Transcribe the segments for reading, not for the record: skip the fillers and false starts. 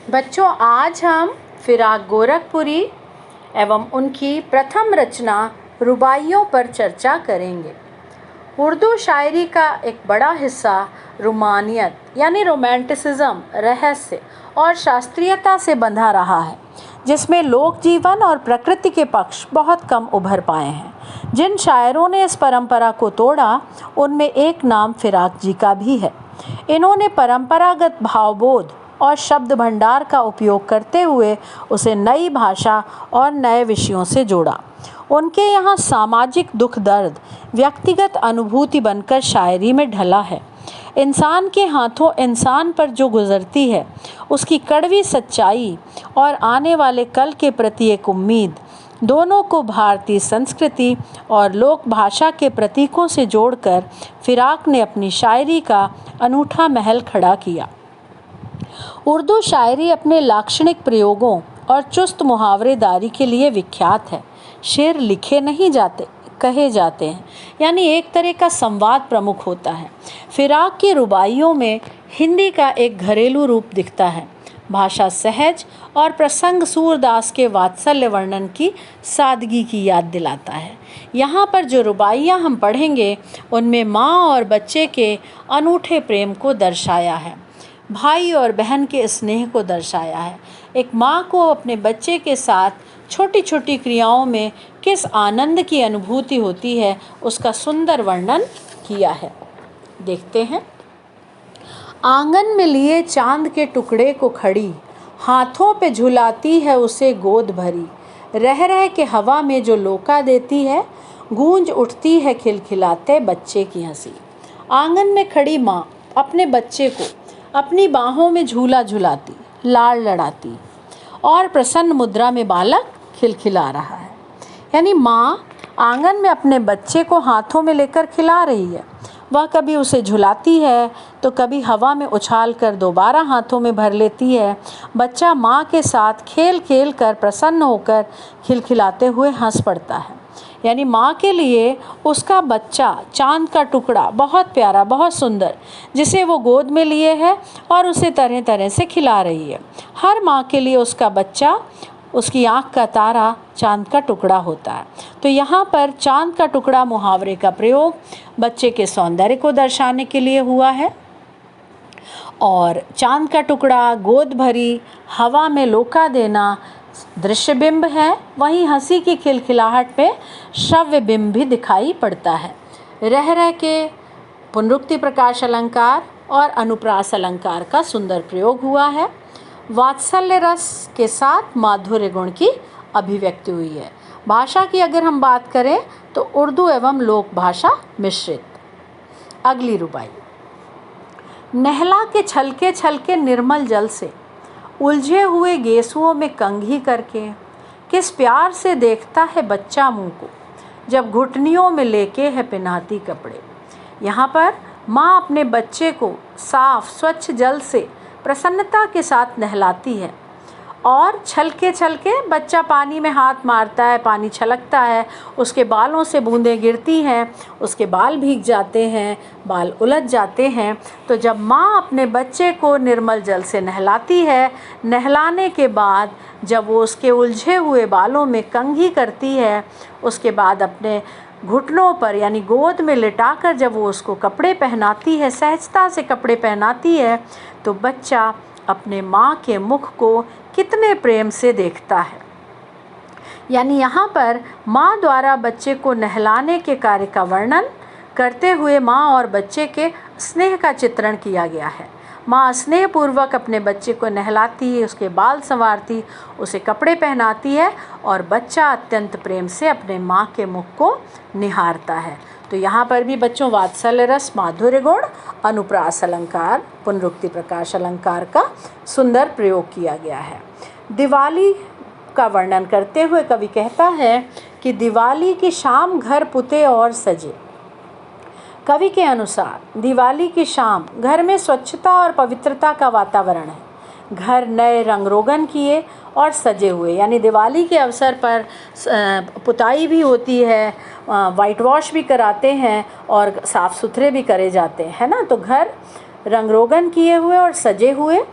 बच्चों, आज हम फिराक गोरखपुरी एवं उनकी प्रथम रचना रुबाइयों पर चर्चा करेंगे। उर्दू शायरी का एक बड़ा हिस्सा रोमानियत यानी रोमांटिसिज्म, रहस्य और शास्त्रीयता से बंधा रहा है, जिसमें लोक जीवन और प्रकृति के पक्ष बहुत कम उभर पाए हैं। जिन शायरों ने इस परंपरा को तोड़ा, उनमें एक नाम फिराक जी का भी है। इन्होंने परंपरागत भावबोध और शब्द भंडार का उपयोग करते हुए उसे नई भाषा और नए विषयों से जोड़ा। उनके यहाँ सामाजिक दुख दर्द व्यक्तिगत अनुभूति बनकर शायरी में ढला है। इंसान के हाथों इंसान पर जो गुजरती है, उसकी कड़वी सच्चाई और आने वाले कल के प्रति एक उम्मीद, दोनों को भारतीय संस्कृति और लोक भाषा के प्रतीकों से जोड़कर फिराक ने अपनी शायरी का अनूठा महल खड़ा किया। उर्दू शायरी अपने लाक्षणिक प्रयोगों और चुस्त मुहावरेदारी के लिए विख्यात है। शेर लिखे नहीं जाते, कहे जाते हैं, यानी एक तरह का संवाद प्रमुख होता है। फिराक की रुबाइयों में हिंदी का एक घरेलू रूप दिखता है। भाषा सहज और प्रसंग सूरदास के वात्सल्य वर्णन की सादगी की याद दिलाता है। यहाँ पर जो रुबाइयाँ हम पढ़ेंगे, उनमें माँ और बच्चे के अनूठे प्रेम को दर्शाया है, भाई और बहन के स्नेह को दर्शाया है। एक माँ को अपने बच्चे के साथ छोटी छोटी क्रियाओं में किस आनंद की अनुभूति होती है, उसका सुंदर वर्णन किया है। देखते हैं। आंगन में लिए चांद के टुकड़े को खड़ी, हाथों पे झुलाती है उसे गोद भरी। रह रह के हवा में जो लोका देती है, गूंज उठती है खिलखिलाते बच्चे की हंसी। आंगन में खड़ी माँ अपने बच्चे को अपनी बाहों में झूला झुलाती, लाड़ लड़ाती और प्रसन्न मुद्रा में बालक खिलखिला रहा है। यानी माँ आंगन में अपने बच्चे को हाथों में लेकर खिला रही है। वह कभी उसे झुलाती है तो कभी हवा में उछाल कर दोबारा हाथों में भर लेती है। बच्चा माँ के साथ खेल खेल कर प्रसन्न होकर खिलखिलाते हुए हंस पड़ता है। यानी माँ के लिए उसका बच्चा चांद का टुकड़ा बहुत प्यारा, बहुत सुंदर, जिसे वो गोद में लिए है और उसे तरह तरह से खिला रही है। हर माँ के लिए उसका बच्चा, उसकी आँख का तारा चांद का टुकड़ा होता है। तो यहाँ पर चांद का टुकड़ा मुहावरे का प्रयोग बच्चे के सौंदर्य को दर्शाने के लिए हुआ है। और चांद का टुकड़ा, गोद भरी, हवा में लोका देना दृश्य बिंब है, वहीं हंसी की खिलखिलाहट पे श्रव्य बिंब भी दिखाई पड़ता है। रह रह के पुनरुक्ति प्रकाश अलंकार और अनुप्रास अलंकार का सुंदर प्रयोग हुआ है। वात्सल्य रस के साथ माधुर्य गुण की अभिव्यक्ति हुई है। भाषा की अगर हम बात करें तो उर्दू एवं लोक भाषा मिश्रित। अगली रुबाई। नहला के छलके निर्मल जल से, उलझे हुए गेसुओं में कंघी करके, किस प्यार से देखता है बच्चा मुँह को, जब घुटनियों में लेके है पिनाती कपड़े। यहाँ पर माँ अपने बच्चे को साफ स्वच्छ जल से प्रसन्नता के साथ नहलाती है और छलके बच्चा पानी में हाथ मारता है, पानी छलकता है, उसके बालों से बूंदें गिरती हैं, उसके बाल भीग जाते हैं, बाल उलझ जाते हैं। तो जब माँ अपने बच्चे को निर्मल जल से नहलाती है, नहलाने के बाद जब वो उसके उलझे हुए बालों में कंघी करती है, उसके बाद अपने घुटनों पर यानी गोद में लिटाकर जब वो उसको कपड़े पहनाती है, सहजता से कपड़े पहनाती है, तो बच्चा अपने माँ के मुख को कितने प्रेम से देखता है। यानी यहाँ पर माँ द्वारा बच्चे को नहलाने के कार्य का वर्णन करते हुए माँ और बच्चे के स्नेह का चित्रण किया गया है। माँ स्नेहपूर्वक अपने बच्चे को नहलाती है, उसके बाल संवारती, उसे कपड़े पहनाती है और बच्चा अत्यंत प्रेम से अपने माँ के मुख को निहारता है। तो यहाँ पर भी बच्चों वात्सल्य रस, माधुर्य गुण, अनुप्रास अलंकार, पुनरुक्ति प्रकाश अलंकार का सुंदर प्रयोग किया गया है। दिवाली का वर्णन करते हुए कवि कहता है कि दिवाली की शाम घर पुते और सजे। कवि के अनुसार दिवाली की शाम घर में स्वच्छता और पवित्रता का वातावरण है। घर नए रंग रोगन किए और सजे हुए, यानी दिवाली के अवसर पर पुताई भी होती है, वाइट वॉश भी कराते हैं और साफ़ सुथरे भी करे जाते हैं, है ना। तो घर रंग रोगन किए हुए और सजे हुए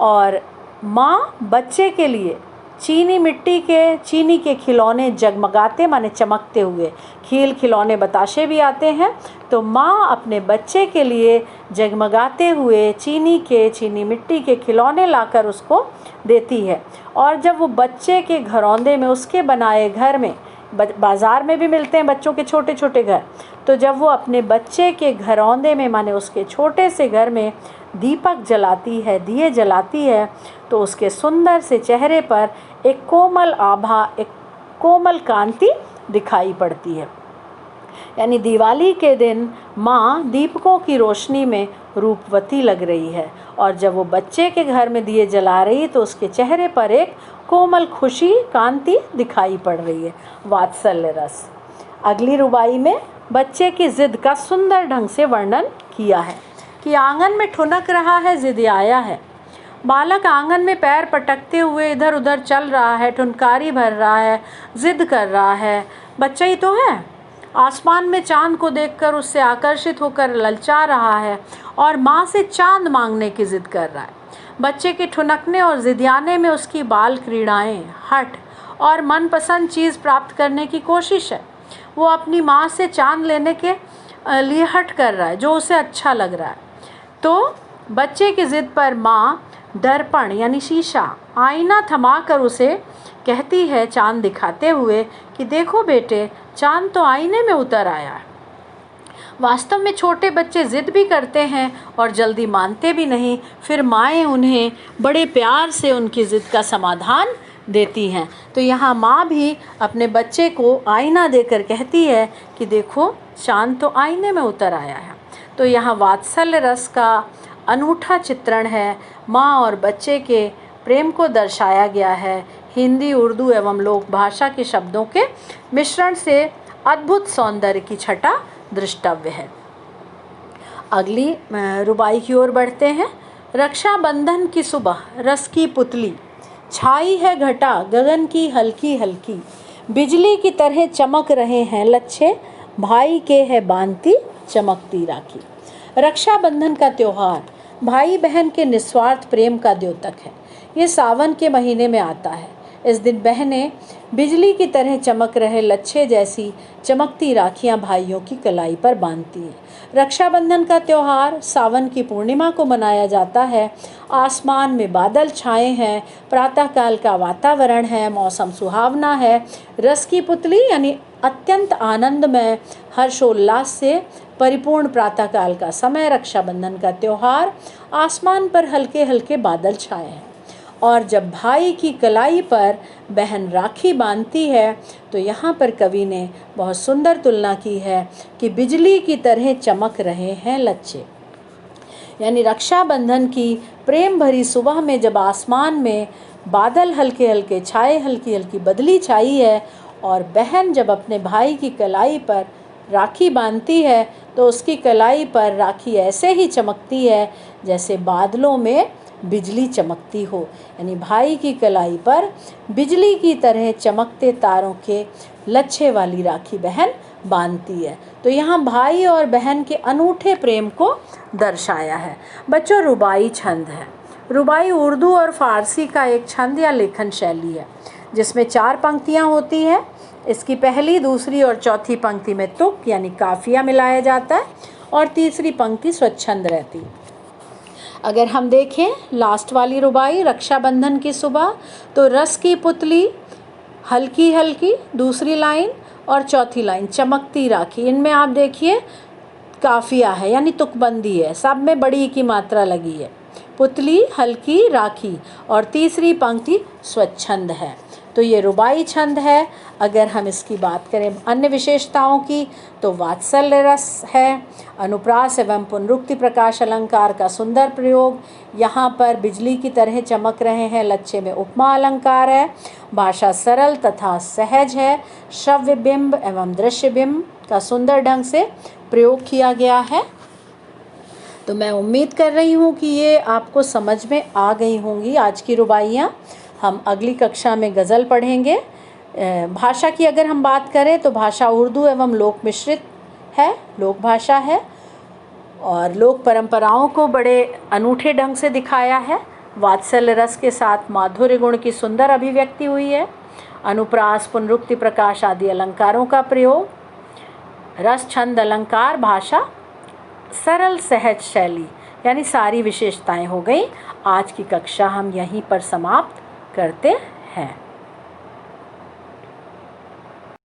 और माँ बच्चे के लिए चीनी के खिलौने जगमगाते माने चमकते हुए, खील खिलौने बताशे भी आते हैं, तो माँ अपने बच्चे के लिए जगमगाते हुए चीनी मिट्टी के खिलौने लाकर उसको देती है। और जब वो बच्चे के घरौंदे में, उसके बनाए घर में, बाज़ार में भी मिलते हैं बच्चों के छोटे छोटे घर, तो जब वो अपने बच्चे के घरौंदे में माने उसके छोटे से घर में दीपक जलाती है, दिए जलाती है, तो उसके सुंदर से चेहरे पर एक कोमल आभा, एक कोमल कांति दिखाई पड़ती है। यानी दिवाली के दिन माँ दीपकों की रोशनी में रूपवती लग रही है, और जब वो बच्चे के घर में दिए जला रही तो उसके चेहरे पर एक कोमल खुशी, कांति दिखाई पड़ रही है। वात्सल्य रस। अगली रुबाई में बच्चे की जिद का सुंदर ढंग से वर्णन किया है कि आंगन में ठुनक रहा है, जिद आया है। बालक आंगन में पैर पटकते हुए इधर उधर चल रहा है, ठुनकारी भर रहा है, जिद कर रहा है। बच्चा ही तो है। आसमान में चांद को देखकर उससे आकर्षित होकर ललचा रहा है और माँ से चांद मांगने की जिद कर रहा है। बच्चे के ठुनकने और जिदियाने में उसकी बाल क्रीड़ाएं, हठ और मनपसंद चीज़ प्राप्त करने की कोशिश है। वो अपनी माँ से चांद लेने के लिए हट कर रहा है, जो उसे अच्छा लग रहा है। तो बच्चे की जिद पर माँ दर्पण यानी शीशा, आईना थमाकर उसे कहती है, चांद दिखाते हुए, कि देखो बेटे, चांद तो आईने में उतर आया है। वास्तव में छोटे बच्चे जिद भी करते हैं और जल्दी मानते भी नहीं। फिर माएँ उन्हें बड़े प्यार से उनकी जिद का समाधान देती हैं। तो यहाँ माँ भी अपने बच्चे को आईना देकर कहती है कि देखो, चांद तो आईने में उतर आया है। तो यहाँ वात्सल्य रस का अनूठा चित्रण है। माँ और बच्चे के प्रेम को दर्शाया गया है। हिंदी, उर्दू एवं लोक भाषा के शब्दों के मिश्रण से अद्भुत सौंदर्य की छटा दृष्टव्य है। अगली रुबाई की ओर बढ़ते हैं। रक्षाबंधन की सुबह, रस की पुतली, छाई है घटा गगन की हल्की हल्की, बिजली की तरह चमक रहे हैं लच्छे, भाई के है बांधती चमकती राखी। रक्षाबंधन का त्यौहार भाई बहन के निस्वार्थ प्रेम का द्योतक है। ये सावन के महीने में आता है। इस दिन बहनें बिजली की तरह चमक रहे लच्छे जैसी चमकती राखियां भाइयों की कलाई पर बांधती हैं। रक्षाबंधन का त्यौहार सावन की पूर्णिमा को मनाया जाता है। आसमान में बादल छाए हैं, प्रातःकाल का वातावरण है, मौसम सुहावना है। रस की पुतली यानी अत्यंत आनंदमय, हर्षोल्लास से परिपूर्ण प्रातःकाल का समय, रक्षाबंधन का त्यौहार। आसमान पर हल्के हल्के बादल छाए हैं, और जब भाई की कलाई पर बहन राखी बांधती है तो यहाँ पर कवि ने बहुत सुंदर तुलना की है कि बिजली की तरह चमक रहे हैं लच्छे। यानी रक्षाबंधन की प्रेम भरी सुबह में जब आसमान में बादल हल्के हल्के छाए, हल्की हल्की बदली छाई है, और बहन जब अपने भाई की कलाई पर राखी बांधती है तो उसकी कलाई पर राखी ऐसे ही चमकती है जैसे बादलों में बिजली चमकती हो। यानी भाई की कलाई पर बिजली की तरह चमकते तारों के लच्छे वाली राखी बहन बांधती है। तो यहाँ भाई और बहन के अनूठे प्रेम को दर्शाया है। बच्चों, रुबाई छंद है। रुबाई उर्दू और फ़ारसी का एक छंद या लेखन शैली है जिसमें 4 पंक्तियाँ होती हैं। इसकी पहली, दूसरी और चौथी पंक्ति में तुक यानी काफिया मिलाया जाता है और तीसरी पंक्ति स्वच्छंद रहती है। अगर हम देखें लास्ट वाली रुबाई, रक्षाबंधन की सुबह, तो रस की पुतली, हल्की हल्की दूसरी लाइन और चौथी लाइन चमकती राखी। इनमें आप देखिए काफिया है यानी तुकबंदी है, सब में बड़ी की मात्रा लगी है। पुतली, हल्की, राखी और तीसरी पंक्ति स्वच्छंद है। तो ये रुबाई छंद है। अगर हम इसकी बात करें अन्य विशेषताओं की तो वात्सल्य रस है, अनुप्रास एवं पुनरुक्ति प्रकाश अलंकार का सुंदर प्रयोग, यहाँ पर बिजली की तरह चमक रहे हैं लच्छे में उपमा अलंकार है, भाषा सरल तथा सहज है, श्रव्य बिंब एवं दृश्य बिंब का सुंदर ढंग से प्रयोग किया गया है। तो मैं उम्मीद कर रही हूँ कि ये आपको समझ में आ गई होंगी आज की रुबाइयाँ। हम अगली कक्षा में गज़ल पढ़ेंगे। भाषा की अगर हम बात करें तो भाषा उर्दू एवं लोक मिश्रित है, लोक भाषा है और लोक परंपराओं को बड़े अनूठे ढंग से दिखाया है। वात्सल्य रस के साथ माधुर्य गुण की सुंदर अभिव्यक्ति हुई है। अनुप्रास, पुनरुक्ति, प्रकाश आदि अलंकारों का प्रयोग, रस, छंद, अलंकार, भाषा, सरल सहज शैली, यानी सारी विशेषताएं हो गई। आज की कक्षा हम यहीं पर समाप्त करते हैं।